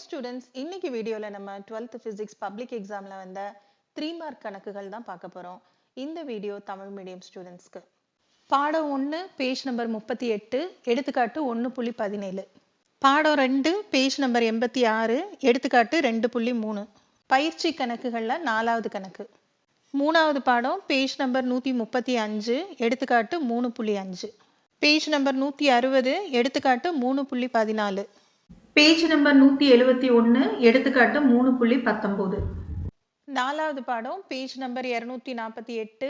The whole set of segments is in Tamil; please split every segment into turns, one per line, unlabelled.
ஸ்டூடெண்ட்ஸ், இன்னைக்கு வீடியோல நம்ம 12th பிசிக்ஸ் பப்ளிக் எக்ஸாம்ல வந்த 3 மார்க் கணக்குகள் தான் பார்க்க போறோம். இந்த வீடியோ தமிழ் மீடியம் ஸ்டூடெண்ட்ஸ்க்கு. பாடம் 1 பேஜ் நம்பர் 38, எடுத்துக்காட்டு 1.17. பாடம் 2 பேஜ் நம்பர் 86, எடுத்துக்காட்டு 2.3. பயிற்சி கணக்குகள்ல 4வது கணக்கு. 3வது பாடம் பேஜ் நம்பர் 135, எடுத்துக்காட்டு 3.5. பேஜ் நம்பர் 160, எடுத்துக்காட்டு 3.14. பேஜ் நம்பர் 171, எடுத்துக்காட்டு 3.19. 4வது பாடம் பேஜ் நம்பர் 248,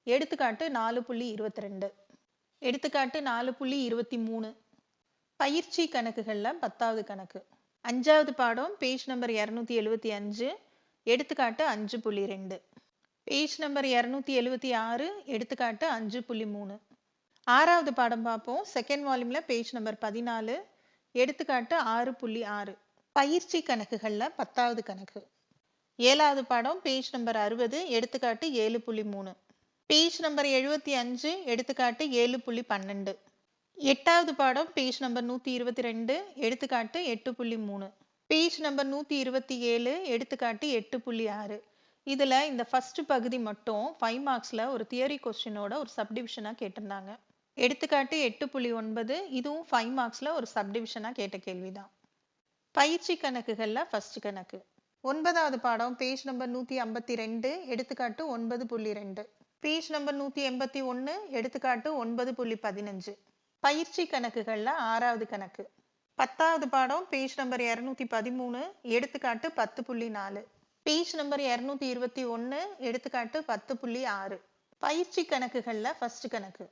எடுத்துக்காட்டு 4.22. எடுத்துக்காட்டு 4.23. பயிற்சி கணக்குகள்ல 10வது கணக்கு. 5வது பாடம் பேஜ் நம்பர் 275, எடுத்துக்காட்டு 5.2. பேஜ் நம்பர் 276, எடுத்துக்காட்டு 5.3. 6வது பாடம் பார்ப்போம். செகண்ட் வால்யூம்ல பேஜ் நம்பர் 14, எடுத்துக்காட்டு 6.6. பயிற்சி கணக்குகள்ல 10வது கணக்கு. 7வது பாடம் பேஜ் நம்பர் 60, எடுத்துக்காட்டு 7.3. பேஜ் நம்பர் 75, எடுத்துக்காட்டு 7.12. 8வது பாடம் பேஜ் நம்பர் 122, எடுத்துக்காட்டு 8.3. பேஜ் நம்பர் 127, எடுத்துக்காட்டு 8.6. இதுல இந்த ஃபர்ஸ்ட் பகுதி மட்டும் 5 மார்க்ஸ்ல ஒரு தியரி கொஸ்டினோட ஒரு சப்டிவிஷனா கேட்டிருந்தாங்க. எடுத்துக்காட்டு 8.9, இதுவும் 5 மார்க்ஸ்ல ஒரு சப்டிவிஷனா கேட்ட கேள்விதான். பயிற்சி கணக்குகள்ல ஃபர்ஸ்ட் கணக்கு. 9வது பாடம் பேஜ் நம்பர் 152, எடுத்துக்காட்டு 9.2. பேஜ் நம்பர் 181, எடுத்துக்காட்டு 9.15. பயிற்சி கணக்குகள்ல 6வது கணக்கு. 10வது பாடம் பேஜ் நம்பர் 213, எடுத்துக்காட்டு 10.4. பேஜ் நம்பர் 221, எடுத்துக்காட்டு 10.6. பயிற்சி கணக்குகள்ல ஃபர்ஸ்ட் கணக்கு.